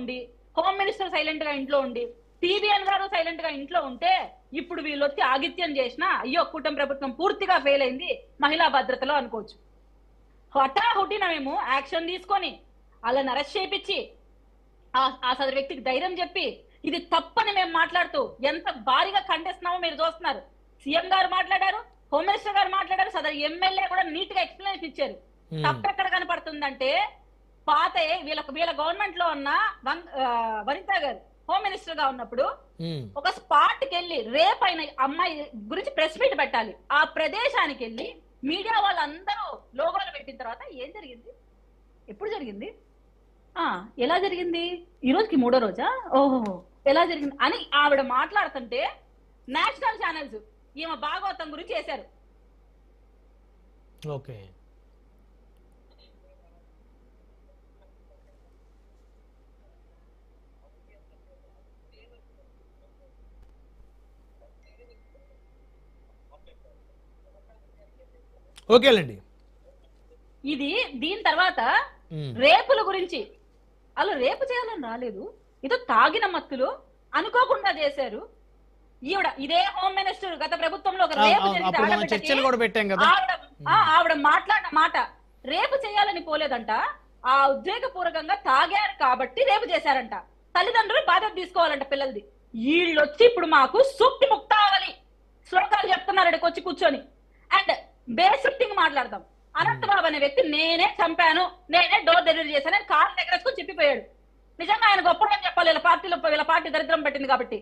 ఉండి, home minister silent గా ఇంట్లో ఉండి, టీబీఎన్ గారు సైలెంట్ గా ఇంట్లో ఉంటే ఇప్పుడు వీళ్ళు వచ్చి ఆగిత్యం చేసినా అయ్యో కూటమి ప్రభుత్వం పూర్తిగా ఫెయిల్ అయింది మహిళా భద్రతలో అనుకోవచ్చు. హఠాహుటిన మేము యాక్షన్ తీసుకొని వాళ్ళని అరెస్ట్ చేయించి ఆ సదరు వ్యక్తికి ధైర్యం చెప్పి ఇది తప్పని మేము మాట్లాడుతూ ఎంత భారీగా ఖండిస్తున్నామో మీరు చూస్తున్నారు. సీఎం గారు మాట్లాడారు, హోమ్ మినిస్టర్ గారు మాట్లాడారు, సదరు ఎమ్మెల్యే కూడా నీట్ గా ఎక్స్ప్లెయిన్ ఇచ్చారు. తప్పెక్కడ కనపడుతుందంటే పాత వీళ్ళ గవర్నమెంట్ లో ఉన్న వనిత గారు హోమ్ మినిస్టర్ గా ఉన్నప్పుడు ఒక స్పాట్ కి వెళ్ళి రేప్ అయిన అమ్మాయి గురించి ప్రెస్ మీట్ పెట్టాలి. ఆ ప్రదేశానికి వెళ్ళి మీడియా వాళ్ళందరూ లోగోలు పెట్టిన తర్వాత ఏం జరిగింది, ఎప్పుడు జరిగింది, ఎలా జరిగింది, ఈ రోజుకి 3వ రోజా, ఓహో ఎలా జరిగింది అని ఆవిడ మాట్లాడుతుంటే నేషనల్ ఛానల్స్ ఈమె భాగవతం గురించి వేశారు. ఓకే, ఓకేలండి. ఇది దీని తర్వాత రేపుల గురించి వాళ్ళు రేపు చేయాలని రాలేదు, ఏదో తాగిన మత్తులు అనుకోకుండా చేశారు. ఈవిడ ఇదే హోమ్ మినిస్టర్ గత ప్రభుత్వంలో ఒక రేపు ఆవిడ మాట్లాడిన మాట రేపు చేయాలని పోలేదంట, ఆ ఉద్వేగపూర్వకంగా తాగారు కాబట్టి రేపు చేశారంట. తల్లిదండ్రులు బాధ్యత తీసుకోవాలంట పిల్లలది. వీళ్ళొచ్చి ఇప్పుడు మాకు సూక్తి ముక్తావలి శ్లోకాలు చెప్తున్నారు ఇక్కడికి వచ్చి కూర్చొని. అండ్ బేసిక్ థింగ్ మాట్లాడదాం. అనంతబాబు అనే వ్యక్తి నేనే చంపాను, నేనే డోర్ డెలివరీ చేశాను అని కారు దగ్గర చెప్పిపోయాడు. నిజంగా ఆయన గొప్పని చెప్పాలి, వీళ్ళ పార్టీ దరిద్రం పట్టింది కాబట్టి.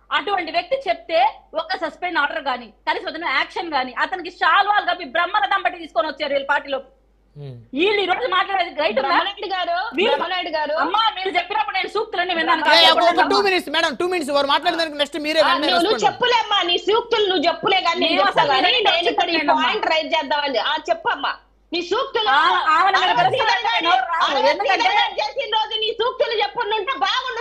అటువంటి వ్యక్తి చెప్తే ఒక సస్పెండ్ ఆర్డర్ గానీ కలిసి వదిలిన యాక్షన్ గానీ అతనికి శాల్వాలు కప్పి బ్రహ్మరథం బట్టి తీసుకొని వచ్చారు వీళ్ళ పార్టీలో. వీళ్ళు ఈ రోజు మాట్లాడేది రైట్ గారు. అమ్మా మీరు చెప్పినప్పుడు నేను సూక్తులన్నీ విన్నాను. చెప్పులేమ్మా నీ సూక్తులు నువ్వు చెప్పులే కానీ రైట్ చేద్దామని చెప్పమ్మా నీ సూక్తులు చేసిన రోజు నీ సూక్తులు చెప్పుంటే బాగుండు.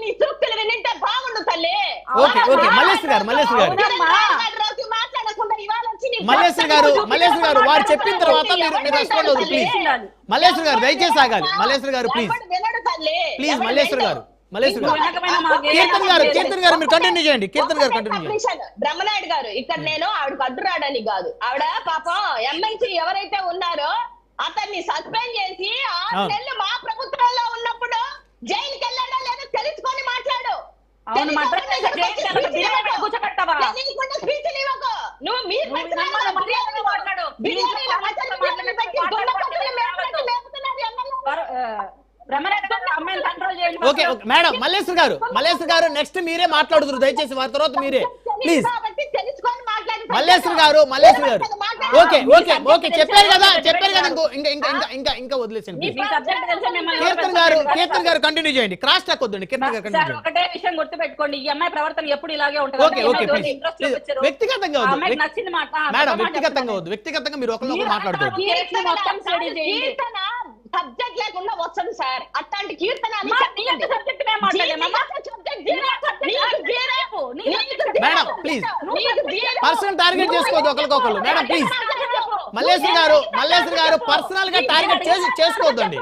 నీ సూక్తులు వినింటే బాగుండు తల్లి. మల్లేశ్వర్ గారు వారు చెప్పిన తర్వాత మల్లేశ్వర్ గారు దయచేసి ఆగాలి. మల్లేశ్వర్ గారు ప్లీజ్ మల్లేశ్వర్ గారు కీర్తన్ గారు మీరు కంటిన్యూ చేయండి. బ్రహ్మనాయుడు గారు ఇక్కడ నేను ఆవిడకు అడ్డు రావడానికి కాదు, ఆవిడ పాపం ఎమ్మెల్సీ ఎవరైతే ఉన్నారో అతన్ని సస్పెండ్ చేసి 6 నెలలు మా ప్రభుత్వంలో ఉన్నప్పుడు జైలుకి వెళ్ళాడో లేదో తెలుసుకొని మాట్లాడు. మేడం మల్లేశ్వర్ గారు నెక్స్ట్ మీరే మాట్లాడుతున్నారు దయచేసి, వారి తర్వాత మీరే ప్లీజ్. మల్లేశ్వర్ గారు ఓకే చెప్పారు కదా ఇంకా వదిలేసండి. కీర్తన్ గారు కంటిన్యూ చేయండి, క్రాస్ టాక్ వద్దండి. ఒకటే విషయం గుర్తుపెట్టుకోండి, ఈ అమ్మాయి ప్రవర్తన ఎప్పుడు ఇలాగే ఉంటుంది. వ్యక్తిగతంగా వ్యక్తిగతంగా మీరు ఒకరినొకరు మాట్లాడుకోండి. సబ్జెక్ట్ లేకుండా వస్తుంది సార్ అట్లాంటి కీర్తన. మేడం ప్లీజ్ పర్సనల్ టార్గెట్ చేసుకోవద్దు ఒకరికొకరు. మేడం ప్లీజ్ మల్లేశ్వర్ గారు పర్సనల్ గా టార్గెట్ చేసుకోవద్దండి.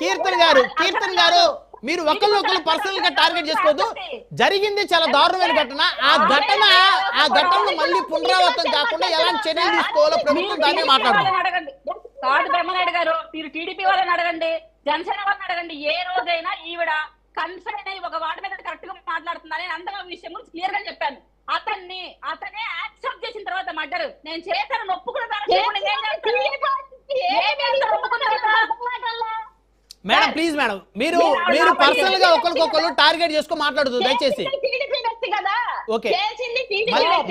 కీర్తన్ గారు మీరు ఒకరినొకరు పర్సనల్ గా టార్గెట్ చేసుకోవద్దు. జరిగింది చాలా దారుణమైన ఘటన. ఆ ఘటనను మళ్ళీ పునరావృతం కాకుండా ఎలాంటి చర్యలు తీసుకోవాలో ప్రభుత్వం దాన్ని మాట్లాడుతుంది. కాదు బ్రహ్మనాయుడు గారు, మీరు టీడీపీ వాళ్ళని అడగండి, జనసేన వాళ్ళని అడగండి. ఏ రోజైనా ఈవిడ కన్సర్న్ అయ్యి ఒక వాటి మీద కరెక్ట్ గా మాట్లాడుతుందని అంతగా విషయం గురించి క్లియర్ గా చెప్పాను. అతనే యాక్సెప్ట్ చేసిన తర్వాత మర్డర్ నేను చేశాను ఒప్పుకున్నాను. మేడం ప్లీజ్ మీరు పర్సనల్ గా ఒకరికొకరు టార్గెట్ చేసుకుని మాట్లాడదు దయచేసి. ఓకే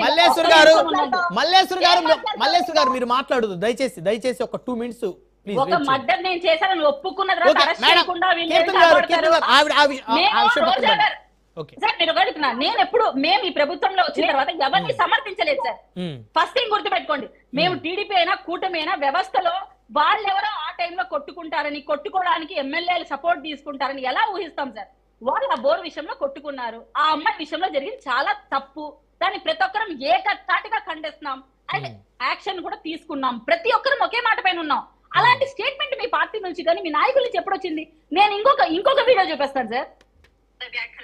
మల్లేశ్వర్ గారు మీరు మాట్లాడదు దయచేసి ఒక 2 మినిట్స్ ప్లీజ్. ఒక మర్డర్ నేను చేశాను ఒప్పుకున్న నేను ఎప్పుడు మేము ఈ ప్రభుత్వంలో వచ్చిన తర్వాత ఎవరిని సమర్థించలేదు సార్. ఫస్ట్ థింగ్ గుర్తుపెట్టుకోండి, మేము టీడీపీ అయినా కూటమి అయినా వ్యవస్థలో వాళ్ళెవరో ఆ టైంలో కొట్టుకోవడానికి ఎమ్మెల్యేలు సపోర్ట్ తీసుకుంటారని ఎలా ఊహిస్తాం సార్? వాళ్ళు ఆ బోర్ విషయంలో కొట్టుకున్నారు, ఆ అమ్మాయి విషయంలో జరిగింది చాలా తప్పు. దాన్ని ప్రతి ఒక్కరం ఏకతాటిగా ఖండిస్తున్నాం అండ్ యాక్షన్ కూడా తీసుకున్నాం. ప్రతి ఒక్కరం ఒకే మాట పైన ఉన్నాం. అలాంటి స్టేట్మెంట్ మీ నుంచి కానీ మీ నాయకుల నుంచి ఎప్పుడు వచ్చింది? నేను ఇంకొక వీడియో చూపిస్తాను సార్.